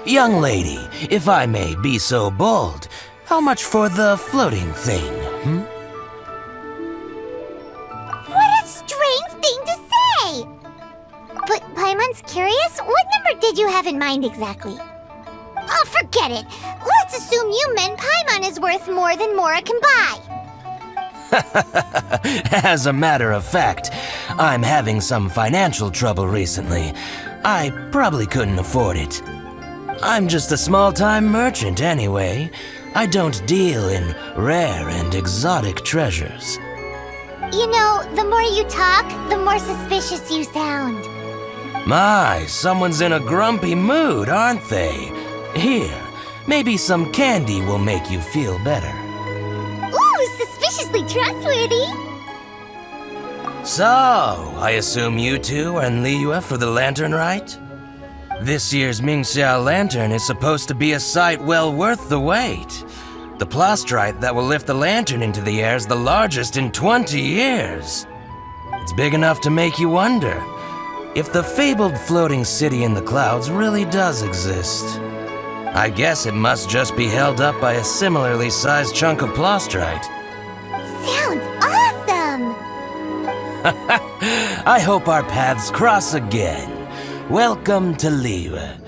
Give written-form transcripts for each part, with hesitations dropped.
Young lady, if I may be so bold, how much for the floating thing, What a strange thing to say! But Paimon's curious, what number did you have in mind exactly? Oh, forget it! Let's assume you meant Paimon is worth more than Mora can buy. As a matter of fact, I'm having some financial trouble recently. I probably couldn't afford it. I'm just a small-time merchant anyway. I don't deal in rare and exotic treasures. You know, the more you talk, the more suspicious you sound. My, someone's in a grumpy mood, aren't they? Here, maybe some candy will make you feel better. Ooh, suspiciously trustworthy! So, I assume you two are in Liyue for the lantern, right? This year's Mingxiao lantern is supposed to be a sight well worth the wait. The plastrite that will lift the lantern into the air is the largest in 20 years. It's big enough to make you wonder if the fabled floating city in the clouds really does exist. I guess it must just be held up by a similarly sized chunk of plastrite. Sounds awesome! I hope our paths cross again. Welcome to Liyue.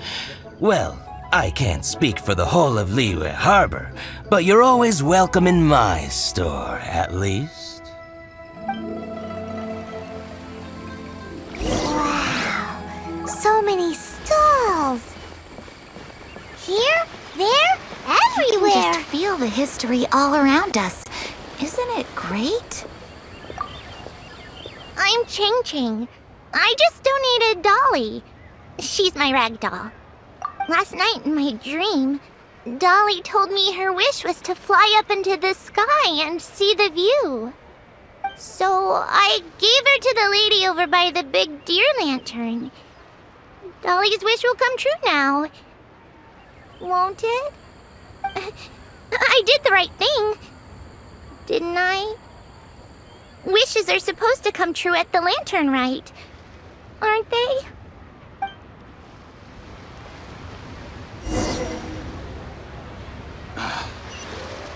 Well, I can't speak for the whole of Liyue Harbor, but you're always welcome in my store, at least. Wow, so many stalls! Here, there, everywhere! I can just feel the history all around us. Isn't it great? I'm Ching Ching. I just donated Dolly. She's my rag doll. Last night in my dream, Dolly told me her wish was to fly up into the sky and see the view. So I gave her to the lady over by the big deer lantern. Dolly's wish will come true now. Won't it? I did the right thing, didn't I? Wishes are supposed to come true at the lantern rite, aren't they?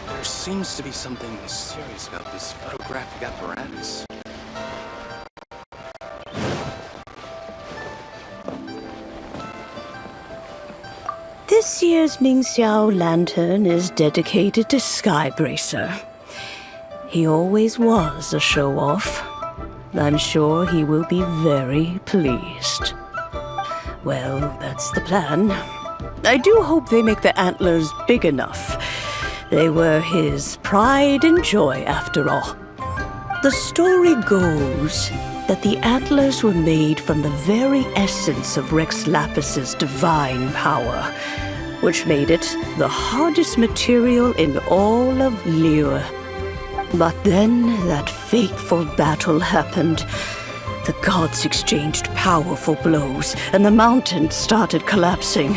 There seems to be something mysterious about this photographic apparatus. This year's Mingxiao lantern is dedicated to Skybracer. He always was a show-off. I'm sure he will be very pleased. Well, that's the plan. I do hope they make the antlers big enough. They were his pride and joy, after all. The story goes that the antlers were made from the very essence of Rex Lapis's divine power, which made it the hardest material in all of Liyue. But then that fateful battle happened. The gods exchanged powerful blows, and the mountain started collapsing.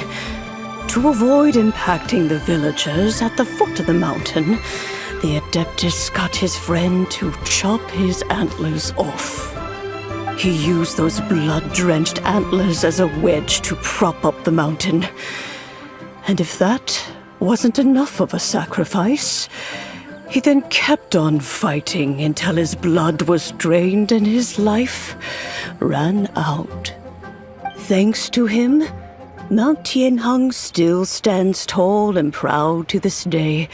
To avoid impacting the villagers at the foot of the mountain, the Adeptus got his friend to chop his antlers off. He used those blood-drenched antlers as a wedge to prop up the mountain. And if that wasn't enough of a sacrifice, he then kept on fighting until his blood was drained and his life ran out. Thanks to him, Mount Tianheng still stands tall and proud to this day,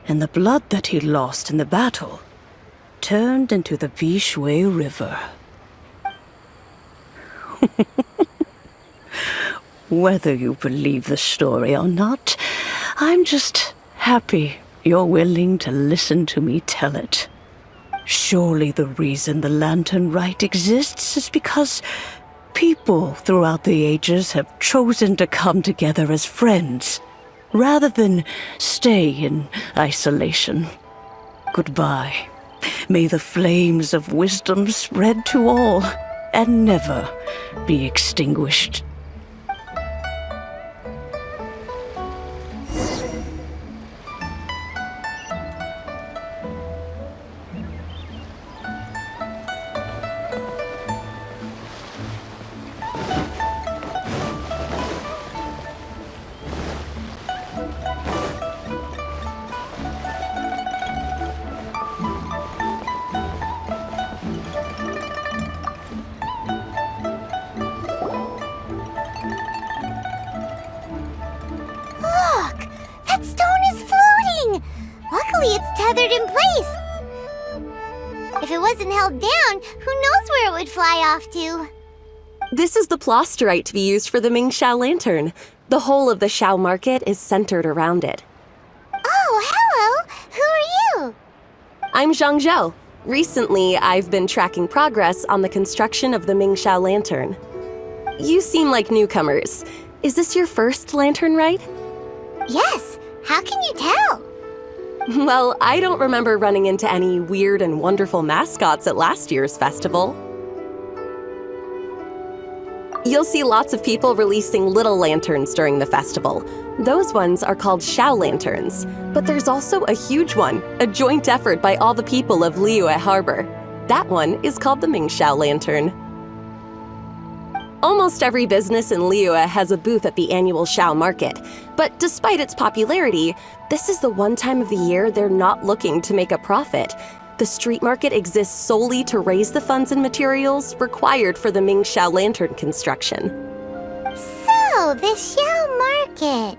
and the blood that he lost in the battle turned into the Bishui River. Whether you believe the story or not, I'm just happy you're willing to listen to me tell it. Surely the reason the Lantern Rite exists is because people throughout the ages have chosen to come together as friends, rather than stay in isolation. Goodbye. May the flames of wisdom spread to all and never be extinguished. tethered in place. If it wasn't held down, who knows where it would fly off to? This is the plasterite to be used for the Xiao lantern. The whole of the Xiao market is centered around it. Oh, hello! Who are you? I'm Zhang Zhou. Recently, I've been tracking progress on the construction of the Xiao lantern. You seem like newcomers. Is this your first lantern rite? Yes, how can you tell? Well, I don't remember running into any weird and wonderful mascots at last year's festival. You'll see lots of people releasing little lanterns during the festival. Those ones are called Xiao lanterns. But there's also a huge one, a joint effort by all the people of Liyue Harbor. That one is called the Xiao lantern. Almost every business in Liyue has a booth at the annual Xiao market. But despite its popularity, this is the one time of the year they're not looking to make a profit. The street market exists solely to raise the funds and materials required for the Xiao lantern construction. So, the Xiao market.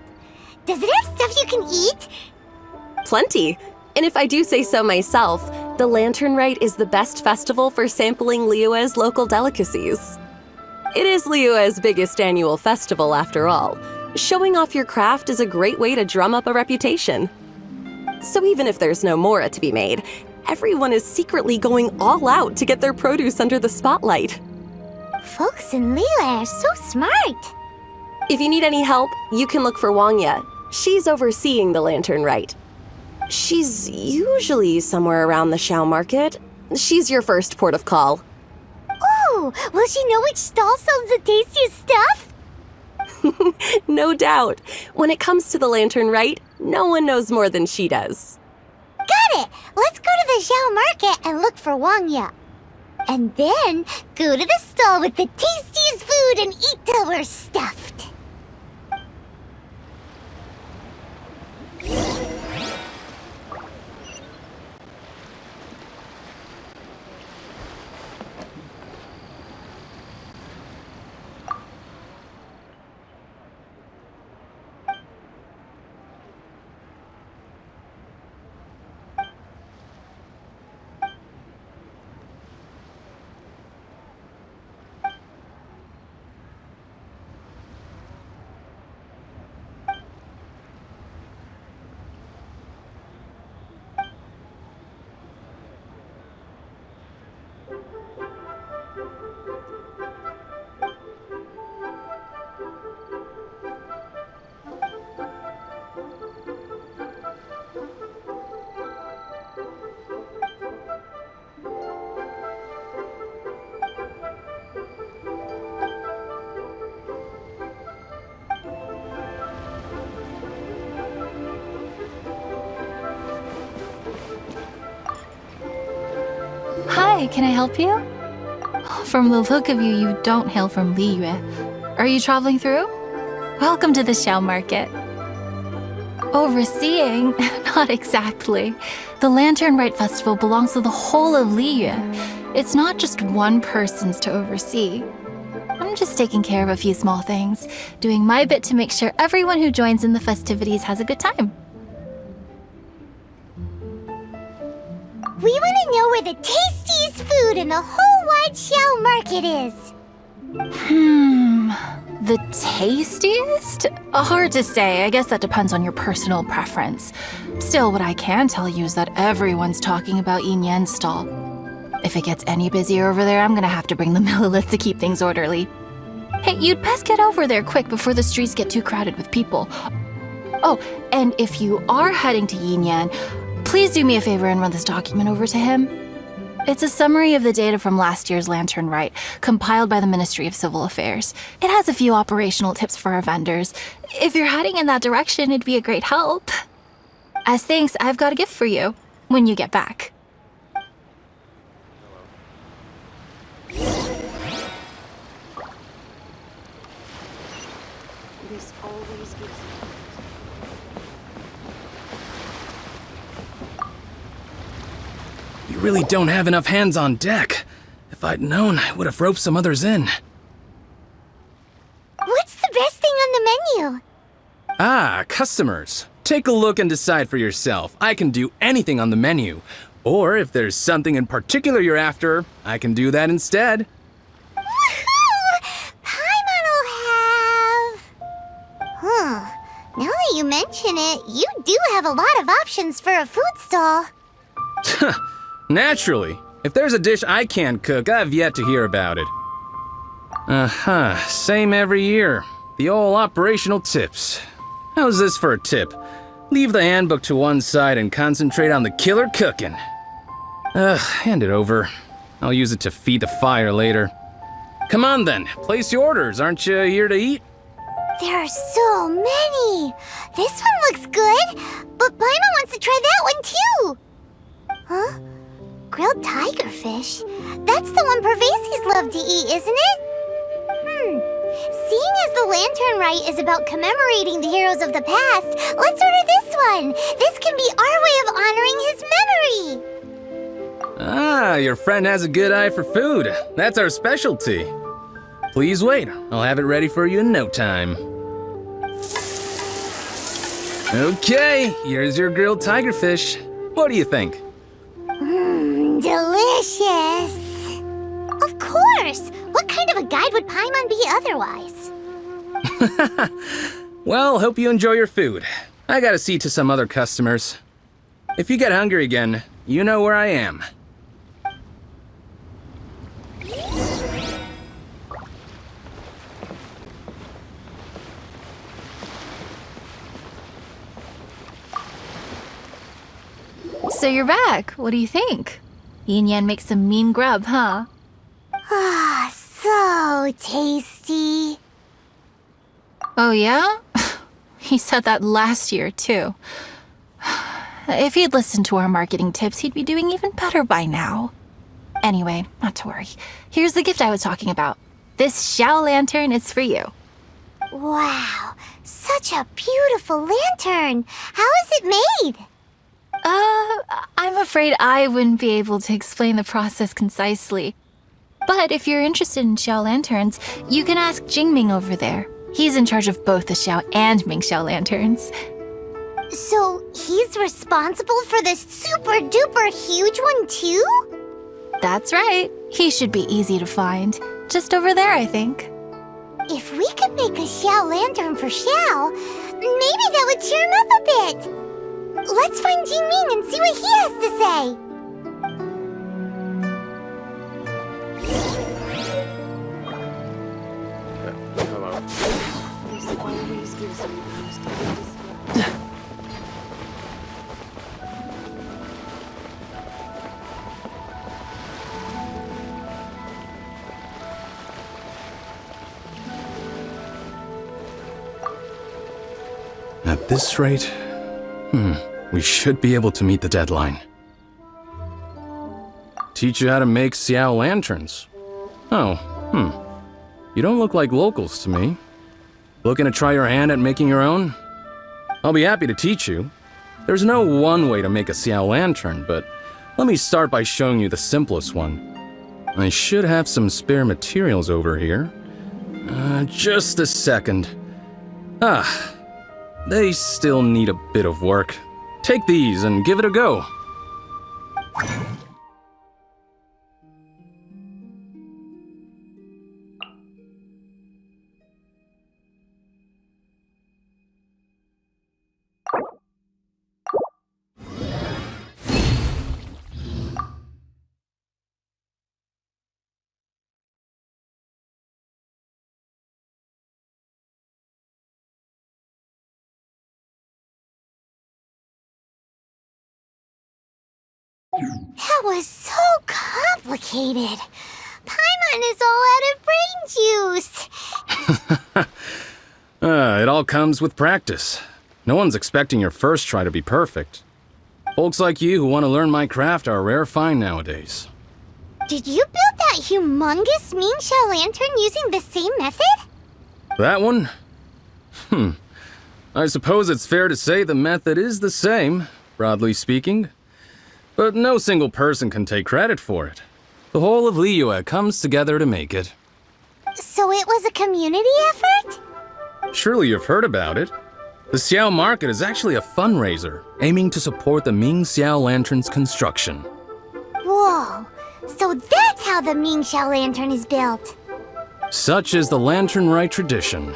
Does it have stuff you can eat? Plenty. And if I do say so myself, the Lantern Rite is the best festival for sampling Liyue's local delicacies. It is Liyue's biggest annual festival, after all. Showing off your craft is a great way to drum up a reputation. So even if there's no mora to be made, everyone is secretly going all out to get their produce under the spotlight. Folks in Liyue are so smart. If you need any help, you can look for Wangya. She's overseeing the Lantern Rite. She's usually somewhere around the Xiao market. She's your first port of call. Oh, will she know which stall sells the tastiest stuff? No doubt. When it comes to the Lantern Rite, no one knows more than she does. Got it! Let's go to the Xiao market and look for Wangya. And then go to the stall with the tastiest food and eat till we're stuffed. Hi, can I help you? From the look of you, you don't hail from Liyue. Are you traveling through? Welcome to the Xiao market. Overseeing? Not exactly. The Lantern Rite Festival belongs to the whole of Liyue. It's not just one person's to oversee. I'm just taking care of a few small things, doing my bit to make sure everyone who joins in the festivities has a good time. We want to know where the tastiest food in the whole wide Xiao market is. The tastiest? Hard to say. I guess that depends on your personal preference. Still, what I can tell you is that everyone's talking about Yin Yan's stall. If it gets any busier over there, I'm gonna have to bring the millilith to keep things orderly. Hey, you'd best get over there quick before the streets get too crowded with people. Oh, and if you are heading to Yin Yan, please do me a favor and run this document over to him. It's a summary of the data from last year's Lantern Rite, compiled by the Ministry of Civil Affairs. It has a few operational tips for our vendors. If you're heading in that direction, it'd be a great help. As thanks, I've got a gift for you when you get back. This always gives me... You really don't have enough hands on deck. If I'd known, I would have roped some others in. What's the best thing on the menu? Ah, customers. Take a look and decide for yourself. I can do anything on the menu. Or if there's something in particular you're after, I can do that instead. Woohoo! Paimon will have... Now that you mention it, you do have a lot of options for a food stall. Naturally. If there's a dish I can't cook, I've yet to hear about it. Same every year. The old operational tips. How's this for a tip? Leave the handbook to one side and concentrate on the killer cooking. Hand it over. I'll use it to feed the fire later. Come on then, place your orders. Aren't you here to eat? There are so many. This one looks good, but Paimon wants to try that one too. Huh? Grilled tigerfish? That's the one Pervasies love to eat, isn't it? Seeing as the Lantern Rite is about commemorating the heroes of the past, let's order this one. This can be our way of honoring his memory. Your friend has a good eye for food. That's our specialty. Please wait. I'll have it ready for you in no time. Okay, here's your grilled tigerfish. What do you think? Delicious. Of course. What kind of a guide would Paimon be otherwise? Well, hope you enjoy your food. I gotta see to some other customers. If you get hungry again, you know where I am. So you're back. What do you think? Yin Yan makes some mean grub, huh? Ah, so tasty. Oh, yeah? He said that last year, too. If he'd listened to our marketing tips, he'd be doing even better by now. Anyway, not to worry. Here's the gift I was talking about. This Xiao lantern is for you. Wow, such a beautiful lantern. How is it made? I'm afraid I wouldn't be able to explain the process concisely. But if you're interested in Xiao lanterns, you can ask Jingming over there. He's in charge of both the Xiao and Mingxiao lanterns. So he's responsible for this super duper huge one too? That's right. He should be easy to find. Just over there, I think. If we could make a Xiao lantern for Xiao, maybe that would cheer him up a bit. Let's find Jingming and see what he has to say. Hello. This always gives me the most At this rate, we should be able to meet the deadline. Teach you how to make Xiao lanterns. Oh, You don't look like locals to me. Looking to try your hand at making your own? I'll be happy to teach you. There's no one way to make a Xiao lantern, but let me start by showing you the simplest one. I should have some spare materials over here. Just a second. They still need a bit of work. Take these and give it a go. That was so complicated. Paimon is all out of brain juice. It all comes with practice. No one's expecting your first try to be perfect. Folks like you who want to learn my craft are a rare find nowadays. Did you build that humongous Mingxiao lantern using the same method? That one? I suppose it's fair to say the method is the same, broadly speaking. But no single person can take credit for it. The whole of Liyue comes together to make it. So it was a community effort? Surely you've heard about it. The Xiao Market is actually a fundraiser aiming to support the Ming Xiao Lantern's construction. Whoa, so that's how the Ming Xiao Lantern is built. Such is the Lantern Rite tradition.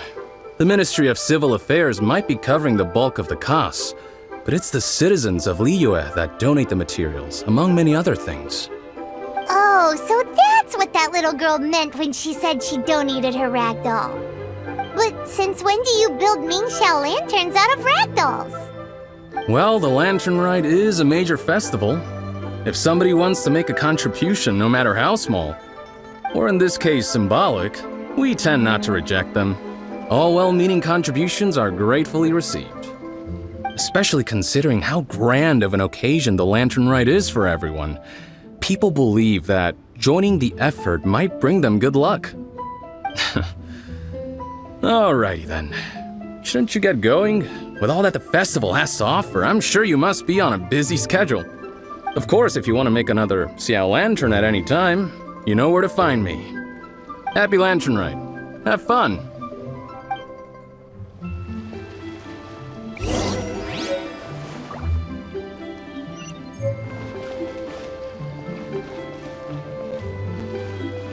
The Ministry of Civil Affairs might be covering the bulk of the costs, but it's the citizens of Liyue that donate the materials, among many other things. Oh, so that's what that little girl meant when she said she donated her ragdoll. But since when do you build Ming Xiao lanterns out of ragdolls? Well, the Lantern Rite is a major festival. If somebody wants to make a contribution, no matter how small, or in this case symbolic, we tend not to reject them. All well-meaning contributions are gratefully received. Especially considering how grand of an occasion the Lantern Rite is for everyone. People believe that joining the effort might bring them good luck. Alrighty then. Shouldn't you get going? With all that the festival has to offer, I'm sure you must be on a busy schedule. Of course, if you want to make another Xiao Lantern at any time, you know where to find me. Happy Lantern Rite. Have fun.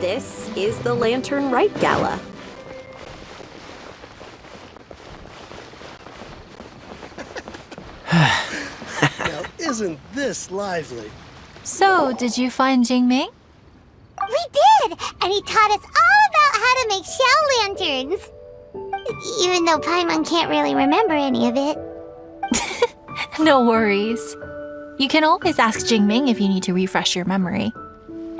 This is the Lantern Rite Gala. Now, isn't this lively? So, did you find Jingming? We did! And he taught us all about how to make Xiao lanterns. Even though Paimon can't really remember any of it. No worries. You can always ask Jingming if you need to refresh your memory.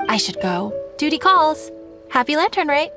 I should go. Duty calls. Happy Lantern Rite.